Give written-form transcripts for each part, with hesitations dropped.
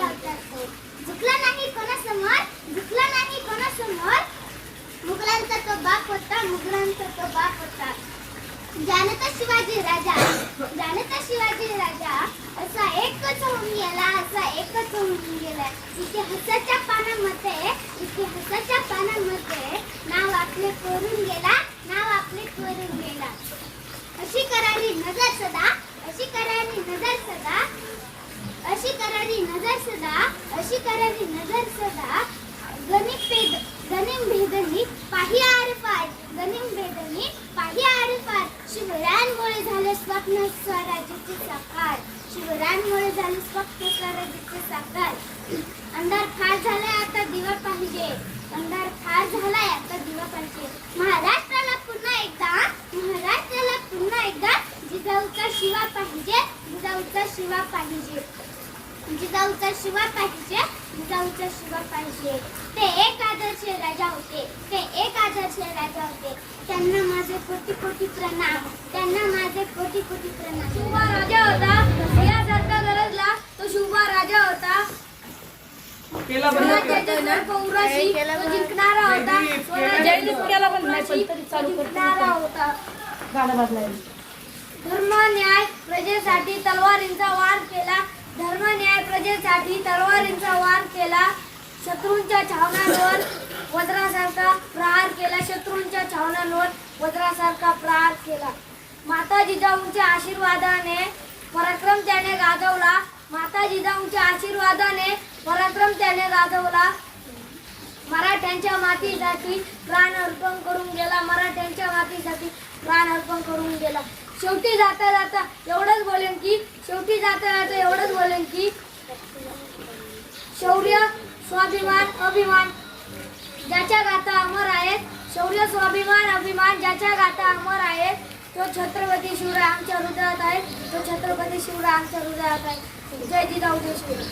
राजा होता तो. झुकला नाही कोणासमोर, झुकला नाही कोणासमोर. मुघलांचा तो बाप होता, मुघलांचा तो बाप होता. जानता शिवाजी राजा, जानता शिवाजी राजा असा एकच होऊन गेला, असा एकच होऊन गेला. इतिहासाच्या पानामध्ये, इतिहासाच्या पानामध्ये नाव आपले कोरून गेला, नाव आपले कोरून गेला. अशी करारी नजर सदा, अशी करारी नजर सदा, अशी करारी नजर सदा, अशी करारी नजर सदा. गनिम भेदनी पाही आरपार, गनिम भेदनी पाही आरपार. शिवरायांमुळे झाले स्वप्न स्वराज्याचे साकार, शिवरायांमुळे झाले स्वप्न स्वराज्याचे साकार. अंधार फार झालाय आता दिवा पाहिजे, अंधार फार झालाय आता दिवा पाहिजे. महाराष्ट्राला पुन्हा एकदा, महाराष्ट्राला पुन्हा एकदा जिजाऊचा शिवा पाहिजे, जिजाऊचा शिवा पाहिजे, जिजाऊचा शिवा पाहिजे, जिजाऊचा शिवा पाहिजे. ते एक आदर्श राजा होते, ते एक आदर्श राजा होते. त्यांना माझे कोटी कोटी प्रणाम, त्यांना माझे कोटी कोटी प्रणाम. शिवबा राजा होता, यासारखा गरजला तो शिवबा राजा होता. स्वराज्याच्या पौराशी तो जिंकणारा होता, स्वराज्याच्या जिंकणारा होता. धर्म न्याय प्रजेसाठी तलवारींचा वार केला, धर्म न्याय प्रजेसाठी तलवारींचा वार केला. शत्रूंच्या छावण्यांवर वज्रासारखा प्रहार केला, शत्रूंच्या छावण्यांवर वज्रासारखा प्रहार केला. माता जिजाऊंच्या आशीर्वादाने पराक्रम त्याने गाजवला, माता जिजाऊंच्या आशीर्वादाने पराक्रम त्याने गाजवला. मराठ्यांच्या मातीसाठी प्राण अर्पण करून गेला, मराठ्यांच्या मातीसाठी प्राण अर्पण करून गेला. शेवटी जाता जाता एवढंच बोलेन की, शेवटी जाता जाता एवढंच बोलेन की शौर्य स्वाभिमान अभिमान ज्याच्या गाथा अमर आहेत, शौर्य स्वाभिमान अभिमान ज्याच्या गाथा अमर आहेत, तो छत्रपती शिवराय आमच्या हृदयात आहे, तो छत्रपती शिवराय आमच्या हृदयात आहे. जय जिजाऊ जय शिवराय.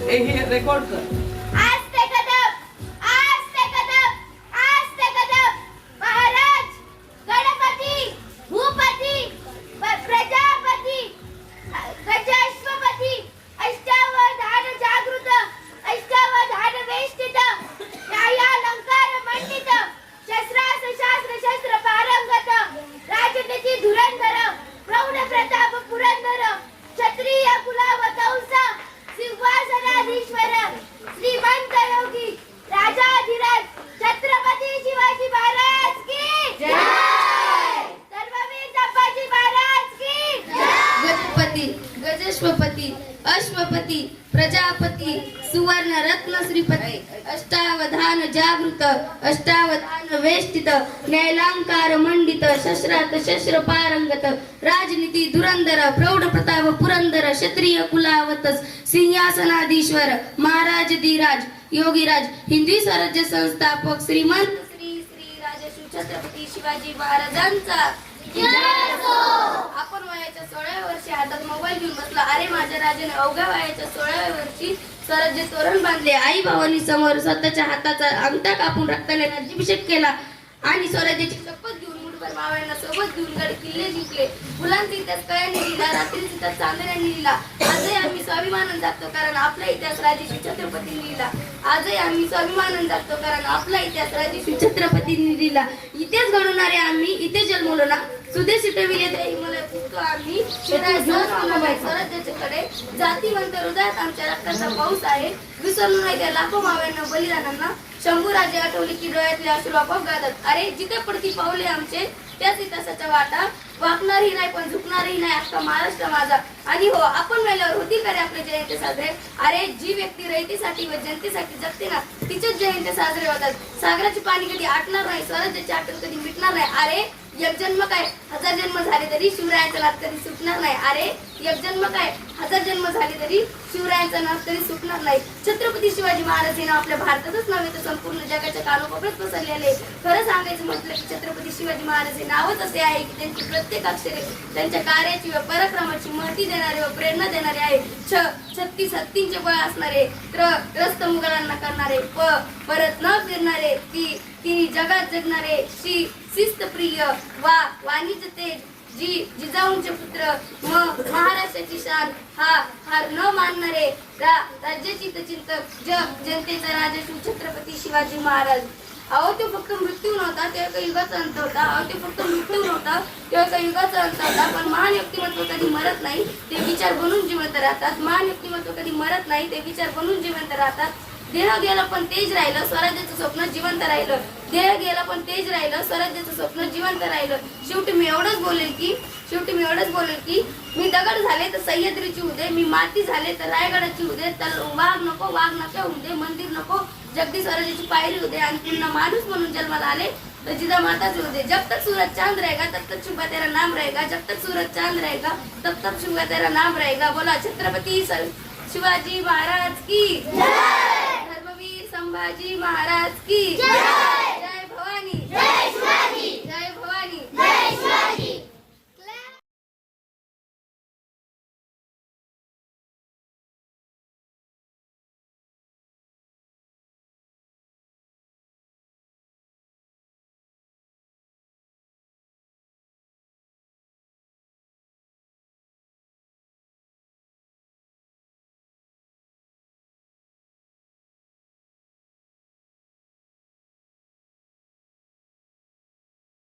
हे रेकॉर्ड कर. श्रीमंत योगी राजाधिराज छत्रपती शिवाजी महाराज की जय, सर्ववीर संभाजी महाराज की जय. गजपती गजेश्वपती अश्वपती प्रजापती सुवर्ण रत्न श्रीपती अष्टावधान जागृत अष्टावधान वेष्टित न्यायालंकार मंडित शस्त्रात शस्त्र पारंगत राजनीती धुरंधर प्रौढ प्रताप पुरंदर क्षत्रिय कुलावत सिंहासनाधीश्वर महाराज धीराज योगीराज हिंदी स्वराज्य संस्थापक श्रीमंत श्री श्री राजश्री छत्रपती शिवाजी महाराजांचा. आपण वयाच्या 16व्या वर्षी हातात मोबाईल घेऊन बसला. अरे माझ्या राजाने अवघ्या वयाच्या 16व्या वर्षी स्वराज्य तोरण बांधले. आई भावांनी समोर स्वतःच्या हाताचा अंगठा कापून रक्ताने राज्याभिषेक केला आणि स्वराज्याची शपथ घेऊन मुठभर मावळ्यांना सोबत घेऊन गड किल्ले जिंकले. मुलांचा इतिहास कळ्यांनी लिहिला, रात्रीचा इतिहास चांदण्यांनी लिहिला. आजही आम्ही स्वाभिमानाने जगतो कारण आपला इतिहास राजश्री छत्रपतींनी लिहिला. आजही आम्ही स्वाभिमानाने जगतो कारण आपला इतिहास राजश्री छत्रपतींनी लिहिला. इतिहास घडवणारे आम्ही इथे जन्मलो ना, सुदेश सिटविले ते हिमालय पुटतो आम्ही स्वराज्याच्याकडे जातीवंत हृदयात आमच्या रक्ताचा पाऊस आहे. विसरलो नाही त्या लाखो मावळ्यांना बलिदानांना. शंभूराजे आठवले की डोळ्यातले अश्रू आपोआप गातात. अरे जिथे पडती पावले आमचे त्याच इतिहासाच्या वाटा, वाकणारही नाही पण झुकणारही नाही अख्खा महाराष्ट्र माझा. आणि हो आपण मेल्यावर होती करे आपले जयंती साजरे. अरे जी व्यक्ती रयतेसाठी व जनतेसाठी जगते ना तिचेच जयंती साजरे होतात. सागराचे पाणी कधी आटणार नाही, स्वराज्याची आठवण कधी मिटणार नाही. अरे एक जन्म काय 1000 जन्म झाले तरी शिवरायांचा नाद कधी सुटणार नाही. अरे एक जन्म काय 1000 जन्म झाले तरी शिवरायांचा नाव तरी सुटणार नाही. छत्रपती शिवाजी महाराज हे नाव आपल्या भारतातच नव्हे तर संपूर्ण जगाच्या कानोकोपऱ्यात पसरलेले. खरं सांगायचं म्हटलं की छत्रपती शिवाजी महाराज हे नावच असे आहे की त्यांची प्रत्येक अक्षरे त्यांच्या कार्याची व पराक्रमाची महती देणारे व प्रेरणा देणारे आहे. 36 हत्तींचे बळ असणारे, त्रस्त मुघलांना करणारे, परत न फिरणारे, ती जगात जगणारे, शिस्तप्रिय, वाणीचे तेज, जिजाऊंचे पुत्र, महाराष्ट्राची शान, हार न मानणारे, राज्याची चिंतक, जनतेचा राजा छत्रपती शिवाजी महाराज. अहो तो फक्त मृत्यू नव्हता, ते एका युगाचा अंत होता. अहो ते फक्त मृत्यू नव्हता, ते एका युगाचा अंत होता. पण महान व्यक्तिमत्व कधी मरत नाही, ते विचार बनून जिवंत राहतात. महान व्यक्तिमत्व कधी मरत नाही, ते विचार बनून जिवंत राहतात. देह गेलं पण तेज राहिलं, स्वराज्याचं स्वप्न जिवंत राहिलं. देह गेला पण तेज राहिलं, स्वराज्याचं स्वप्न जिवंत राहिलं. शेवटी मी एवढंच बोलेल की मी दगड झाले तर सह्याद्रीची होऊ दे, मी माती झाले तर रायगडाची होऊ दे, तर वाघ नको होऊ दे, मंदिर नको, जगदीश स्वराज्याची पायरी होऊ दे, आणि पुन्हा माणूस म्हणून जन्माला आले तर जिजा माताच होऊ दे. जब तक सूरज चांद रहेगा तब तक शुभा तेरा नाम रहेगा, जब तक सूरज चांद रहेगा तब तक शुभा तेरा नाम रहेगा. बोला छत्रपती शिवाजी महाराज की धर्मवीर संभाजी महाराज की जय भवानी.